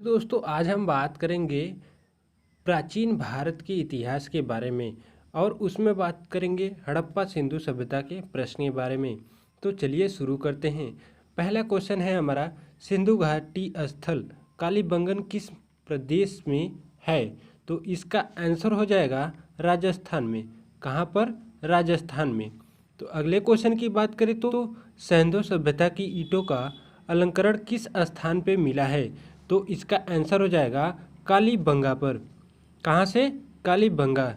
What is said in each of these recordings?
दोस्तों आज हम बात करेंगे प्राचीन भारत के इतिहास के बारे में और उसमें बात करेंगे हड़प्पा सिंधु सभ्यता के प्रश्न के बारे में। तो चलिए शुरू करते हैं। पहला क्वेश्चन है हमारा, सिंधु घाटी स्थल कालीबंगन किस प्रदेश में है? तो इसका आंसर हो जाएगा राजस्थान में। कहाँ पर? राजस्थान में। तो अगले क्वेश्चन की बात करें तो सिंधु सभ्यता की ईंटों का अलंकरण किस स्थान पे मिला है? तो इसका आंसर हो जाएगा कालीबंगा पर। कहाँ से? कालीबंगा।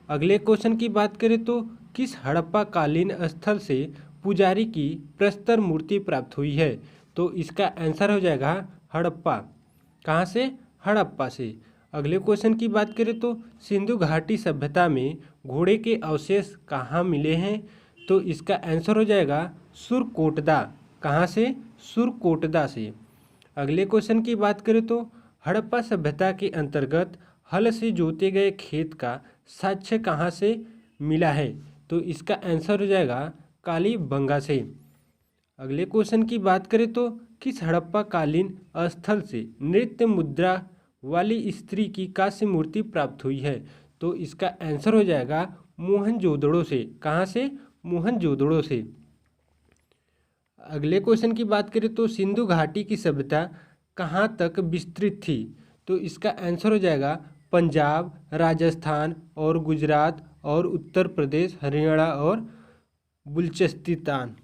अगले क्वेश्चन की बात करें तो किस हड़प्पा कालीन स्थल से पुजारी की प्रस्तर मूर्ति प्राप्त हुई है? तो इसका आंसर हो जाएगा हड़प्पा। कहाँ से? हड़प्पा से। अगले क्वेश्चन की बात करें तो सिंधु घाटी सभ्यता में घोड़े के अवशेष कहाँ मिले हैं? तो इसका आंसर हो जाएगा सुरकोटदा। कहाँ से? सुरकोटदा से। अगले क्वेश्चन की बात करें तो हड़प्पा सभ्यता के अंतर्गत हल से जोते गए खेत का साक्ष्य कहाँ से मिला है? तो इसका आंसर हो जाएगा कालीबंगा से। अगले क्वेश्चन की बात करें तो किस हड़प्पा कालीन स्थल से नृत्य मुद्रा वाली स्त्री की कांस्य मूर्ति प्राप्त हुई है? तो इसका आंसर हो जाएगा मोहनजोदड़ो से। कहाँ से? मोहनजोदड़ो से। अगले क्वेश्चन की बात करें तो सिंधु घाटी की सभ्यता कहाँ तक विस्तृत थी? तो इसका आंसर हो जाएगा पंजाब, राजस्थान और गुजरात और उत्तर प्रदेश, हरियाणा और बलूचिस्तान।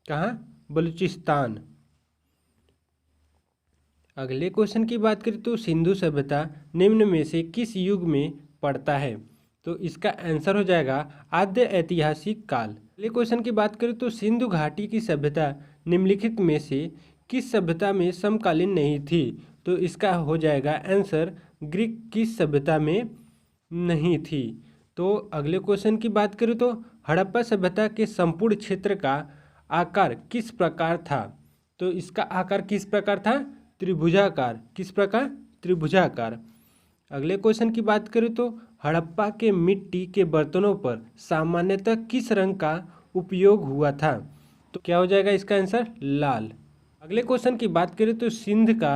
कहाँ? बलूचिस्तान। अगले क्वेश्चन की बात करें तो सिंधु सभ्यता निम्न में से किस युग में पड़ता है? तो इसका आंसर हो जाएगा आद्य ऐतिहासिक काल। अगले क्वेश्चन की बात करें तो सिंधु घाटी की सभ्यता निम्नलिखित में से किस सभ्यता में समकालीन नहीं थी? तो इसका हो जाएगा आंसर ग्रीक की सभ्यता में नहीं थी। तो अगले क्वेश्चन की बात करें तो हड़प्पा सभ्यता के संपूर्ण क्षेत्र का आकार किस प्रकार था? तो इसका आकार किस प्रकार था? त्रिभुजाकार। किस प्रकार? त्रिभुजाकार। अगले क्वेश्चन की बात करें तो हड़प्पा के मिट्टी के बर्तनों पर सामान्यतः किस रंग का उपयोग हुआ था? तो क्या हो जाएगा इसका आंसर? लाल। अगले क्वेश्चन की बात करें तो सिंध का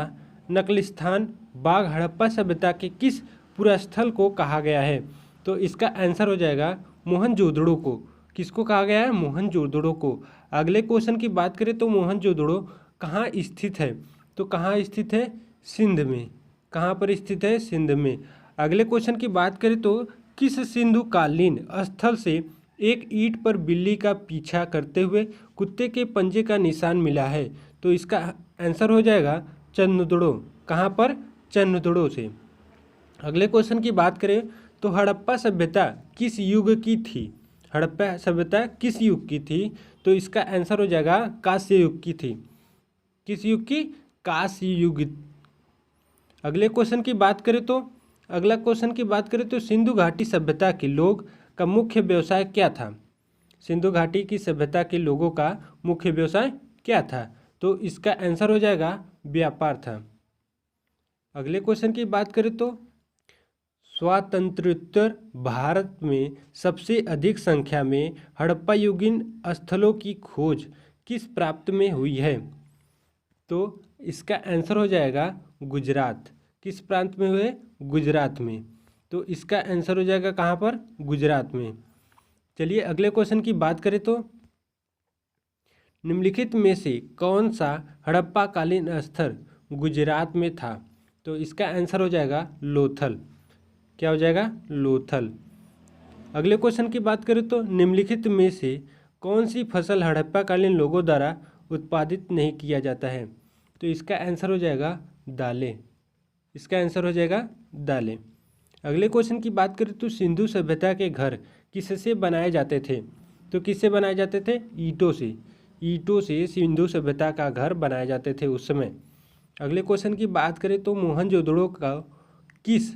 नकलिस्थान बाग हड़प्पा सभ्यता के किस पुरास्थल को कहा गया है? तो इसका आंसर हो जाएगा मोहनजोदड़ो को। किसको कहा गया है? मोहनजोदड़ो को। अगले क्वेश्चन की बात करें तो मोहनजोदड़ो कहाँ स्थित है? तो कहाँ स्थित है? सिंध में। कहाँ पर स्थित है? सिंध में। अगले क्वेश्चन की बात करें तो किस सिंधु कालीन स्थल से एक ईंट पर बिल्ली का पीछा करते हुए कुत्ते के पंजे का निशान मिला है? तो इसका आंसर हो जाएगा चंदुड़ो। कहाँ पर? चंदुड़ो से। अगले क्वेश्चन की बात करें तो हड़प्पा सभ्यता किस युग की थी? हड़प्पा सभ्यता किस युग की थी? तो इसका आंसर हो जाएगा कांस्य युग की थी। किस युग की? कांस्य युग। अगले क्वेश्चन की बात करें तो अगला क्वेश्चन की बात करें तो सिंधु घाटी सभ्यता के लोग का मुख्य व्यवसाय क्या था? सिंधु घाटी की सभ्यता के लोगों का मुख्य व्यवसाय क्या था? तो इसका आंसर हो जाएगा व्यापार था। अगले क्वेश्चन की बात करें तो स्वातंत्रोत्तर भारत में सबसे अधिक संख्या में हड़प्पा युगीन स्थलों की खोज किस प्रांत में हुई है? तो इसका आंसर हो जाएगा गुजरात। किस प्रांत में हुए? गुजरात में। तो इसका आंसर हो जाएगा कहाँ पर? गुजरात में। चलिए अगले क्वेश्चन की बात करें तो निम्नलिखित में से कौन सा हड़प्पा कालीन स्थल गुजरात में था? तो इसका आंसर हो जाएगा लोथल। क्या हो जाएगा? लोथल। अगले क्वेश्चन की बात करें तो निम्नलिखित में से कौन सी फसल हड़प्पा कालीन लोगों द्वारा उत्पादित नहीं किया जाता है? तो इसका आंसर हो जाएगा दालें। इसका आंसर हो जाएगा दालें। अगले क्वेश्चन की बात करें तो सिंधु सभ्यता के घर किससे बनाए जाते थे? तो किससे बनाए जाते थे? ईंटों से। ईंटों से सिंधु सभ्यता का घर बनाए जाते थे उस समय। अगले क्वेश्चन की बात करें तो मोहनजोदड़ो का किस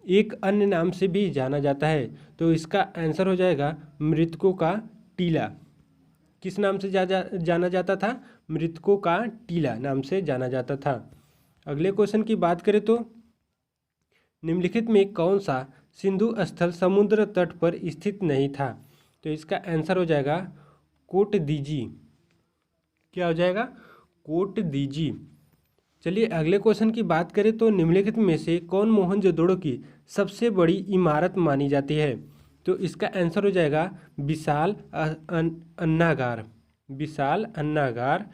एक अन्य नाम से भी जाना जाता है? तो इसका आंसर हो जाएगा मृतकों का टीला। किस नाम से जाना जाता था? मृतकों का टीला नाम से जाना जाता था। अगले क्वेश्चन की बात करें तो निम्नलिखित में कौन सा सिंधु स्थल समुद्र तट पर स्थित नहीं था? तो इसका आंसर हो जाएगा कोट दीजी। क्या हो जाएगा? कोट दीजी। चलिए अगले क्वेश्चन की बात करें तो निम्नलिखित में से कौन मोहनजोदड़ो की सबसे बड़ी इमारत मानी जाती है? तो इसका आंसर हो जाएगा विशाल अन्नागार, विशाल अन्नागार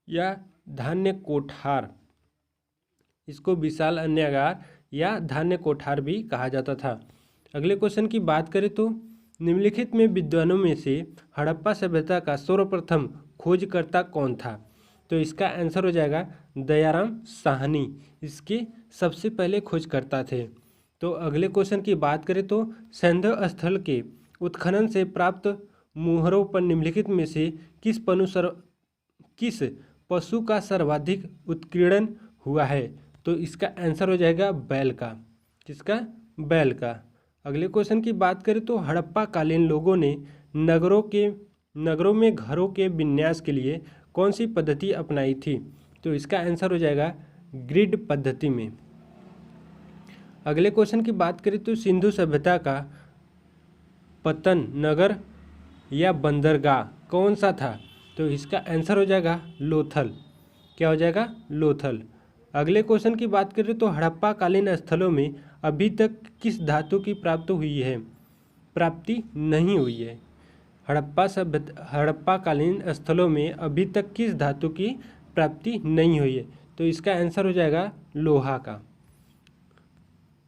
या धान्य कोठार। इसको विशाल अन्नागार या धान्य कोठार भी कहा जाता था। अगले क्वेश्चन की बात करें तो निम्नलिखित में विद्वानों में से हड़प्पा सभ्यता का सर्वप्रथम खोजकर्ता कौन था? तो इसका आंसर हो जाएगा दयाराम साहनी, इसके सबसे पहले खोजकर्ता थे। तो अगले क्वेश्चन की बात करें तो सैंधव स्थल के उत्खनन से प्राप्त मुहरों पर निम्नलिखित में से किस पशु का सर्वाधिक उत्कीर्णन हुआ है? तो इसका आंसर हो जाएगा बैल का। किसका? बैल का। अगले क्वेश्चन की बात करें तो हड़प्पा कालीन लोगों ने नगरों में घरों के विन्यास के लिए कौन सी पद्धति अपनाई थी? तो इसका आंसर हो जाएगा ग्रिड पद्धति में। अगले क्वेश्चन की बात करें तो सिंधु सभ्यता का पतन नगर या बंदरगाह कौन सा था? तो इसका आंसर हो जाएगा लोथल। क्या हो जाएगा? लोथल। अगले क्वेश्चन की बात करें तो हड़प्पा कालीन स्थलों में अभी तक किस धातु की प्राप्ति नहीं हुई है? हड़प्पा कालीन स्थलों में अभी तक किस धातु की प्राप्ति नहीं हुई है? तो इसका आंसर हो जाएगा लोहा का।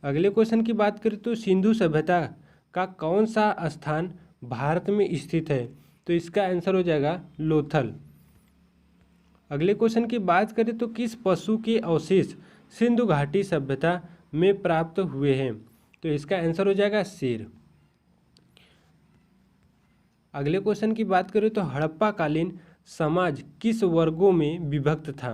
अगले क्वेश्चन की बात करें तो सिंधु सभ्यता का कौन सा स्थान भारत में स्थित है? तो इसका आंसर हो जाएगा लोथल। अगले क्वेश्चन की बात करें तो किस पशु के अवशेष सिंधु घाटी सभ्यता में प्राप्त हुए हैं? तो इसका आंसर हो जाएगा शेर। अगले क्वेश्चन की बात करें तो हड़प्पा कालीन समाज किस वर्गों में विभक्त था?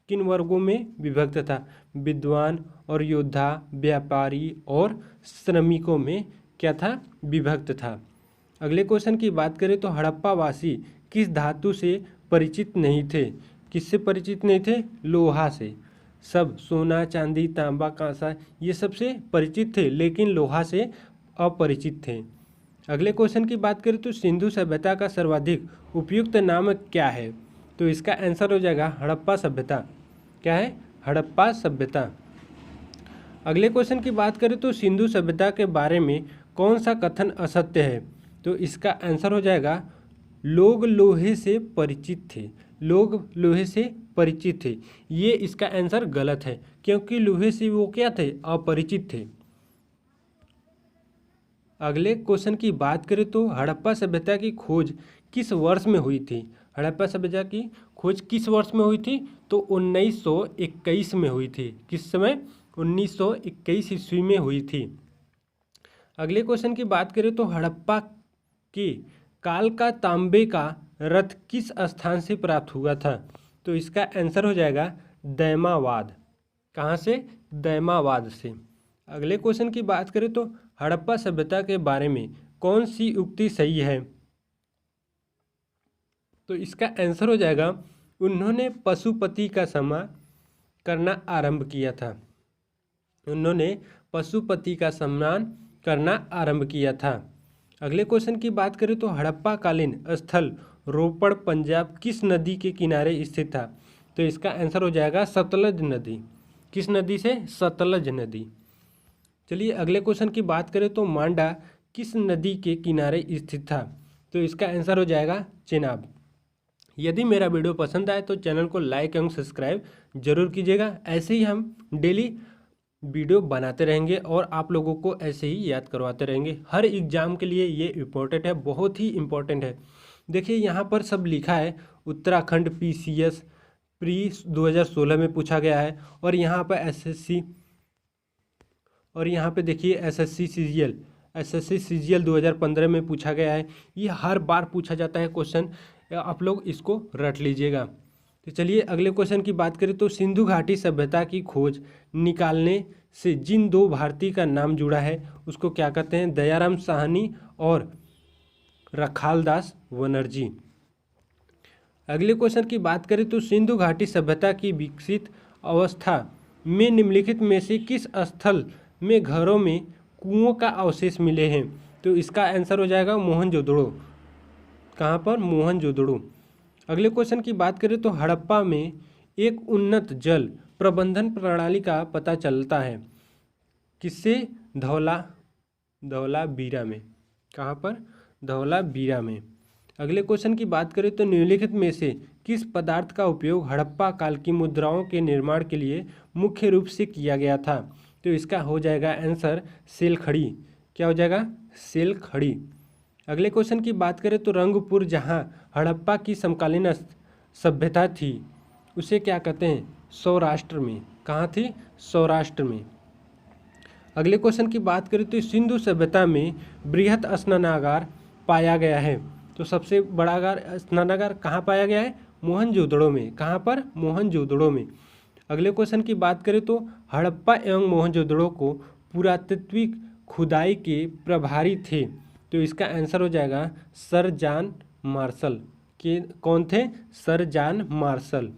किन वर्गों में विभक्त था? विद्वान और योद्धा, व्यापारी और श्रमिकों में क्या था? विभक्त था। अगले क्वेश्चन की बात करें तो हड़प्पा वासी किस धातु से परिचित नहीं थे? किससे परिचित नहीं थे? लोहा से। सब सोना, चांदी, तांबा, कांसा ये सबसे परिचित थे, लेकिन लोहा से अपरिचित थे। अगले क्वेश्चन की बात करें तो सिंधु सभ्यता का सर्वाधिक उपयुक्त नाम क्या है? तो इसका आंसर हो जाएगा हड़प्पा सभ्यता। क्या है? हड़प्पा सभ्यता। अगले क्वेश्चन की बात करें तो सिंधु सभ्यता के बारे में कौन सा कथन असत्य है? तो इसका आंसर हो जाएगा लोग लोहे से परिचित थे। लोग लोहे से परिचित थे, ये इसका आंसर गलत है, क्योंकि लोहे से वो क्या थे? अपरिचित थे। अगले क्वेश्चन की बात करें तो हड़प्पा सभ्यता की खोज किस वर्ष में हुई थी? हड़प्पा सभ्यता की खोज किस वर्ष में हुई थी? तो 1921 में हुई थी। किस समय? 1921 ईस्वी में हुई थी। अगले क्वेश्चन की बात करें तो हड़प्पा के काल का तांबे का रथ किस स्थान से प्राप्त हुआ था? तो इसका आंसर हो जाएगा दैमावाद। कहाँ से? दैमावाद से। अगले क्वेश्चन की बात करें तो हड़प्पा सभ्यता के बारे में कौन सी उक्ति सही है? तो इसका आंसर हो जाएगा उन्होंने पशुपति का सम्मान करना आरंभ किया था। उन्होंने पशुपति का सम्मान करना आरंभ किया था। अगले क्वेश्चन की बात करें तो हड़प्पा कालीन स्थल रोपड़ पंजाब किस नदी के किनारे स्थित था? तो इसका आंसर हो जाएगा सतलज नदी। किस नदी से? सतलज नदी। चलिए अगले क्वेश्चन की बात करें तो मांडा किस नदी के किनारे स्थित था? तो इसका आंसर हो जाएगा चेनाब। यदि मेरा वीडियो पसंद आए तो चैनल को लाइक एवं सब्सक्राइब जरूर कीजिएगा। ऐसे ही हम डेली वीडियो बनाते रहेंगे और आप लोगों को ऐसे ही याद करवाते रहेंगे। हर एग्जाम के लिए ये इम्पोर्टेंट है, बहुत ही इम्पोर्टेंट है। देखिए यहाँ पर सब लिखा है, उत्तराखंड PCS प्री 2016 में पूछा गया है, और यहाँ पर SSC, और यहाँ पे देखिए SSC CGL 2015 में पूछा गया है। ये हर बार पूछा जाता है क्वेश्चन, आप लोग इसको रट लीजिएगा। तो चलिए अगले क्वेश्चन की बात करें तो सिंधु घाटी सभ्यता की खोज निकालने से जिन दो भारतीय का नाम जुड़ा है उसको क्या कहते हैं? दयाराम साहनी और रखालदास बनर्जी। अगले क्वेश्चन की बात करें तो सिंधु घाटी सभ्यता की विकसित अवस्था में निम्नलिखित में से किस स्थल में घरों में कुओं का अवशेष मिले हैं? तो इसका आंसर हो जाएगा मोहनजोदड़ो। कहाँ पर? मोहनजोदड़ो। अगले क्वेश्चन की बात करें तो हड़प्पा में एक उन्नत जल प्रबंधन प्रणाली का पता चलता है। किससे? धौलावीरा में। कहाँ पर? धौलावीरा में। अगले क्वेश्चन की बात करें तो निम्नलिखित में से किस पदार्थ का उपयोग हड़प्पा काल की मुद्राओं के निर्माण के लिए मुख्य रूप से किया गया था? तो इसका हो जाएगा आंसर सेलखड़ी। क्या हो जाएगा? सेलखड़ी। अगले क्वेश्चन की बात करें तो रंगपुर, जहां हड़प्पा की समकालीन सभ्यता थी, उसे क्या कहते हैं? सौराष्ट्र में। कहाँ थी? सौराष्ट्र में। अगले क्वेश्चन की बात करें तो सिंधु सभ्यता में बृहत स्नानागार पाया गया है। तो सबसे बड़ा स्नानागार कहाँ पाया गया है? मोहनजोदड़ो में। कहाँ पर? मोहनजोदड़ो में। अगले क्वेश्चन की बात करें तो हड़प्पा एवं मोहनजोदड़ो को पुरातात्विक खुदाई के प्रभारी थे। तो इसका आंसर हो जाएगा सर जॉन मार्शल। के कौन थे? Sir John Marshall.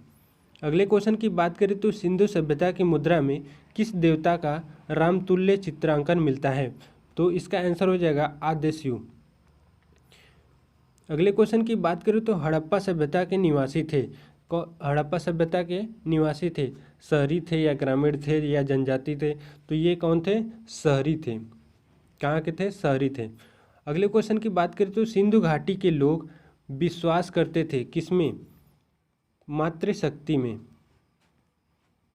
अगले क्वेश्चन की बात करें तो सिंधु सभ्यता की मुद्रा में किस देवता का रामतुल्य चित्रांकन मिलता है? तो इसका आंसर हो जाएगा आद्यशयु। अगले क्वेश्चन की बात करें तो हड़प्पा सभ्यता के निवासी थे। हड़प्पा सभ्यता के निवासी थे, शहरी थे या ग्रामीण थे या जनजाति थे? तो ये कौन थे? शहरी थे। कहाँ के थे? शहरी थे। अगले क्वेश्चन की बात करें तो सिंधु घाटी के लोग विश्वास करते थे किसमें? मातृशक्ति में।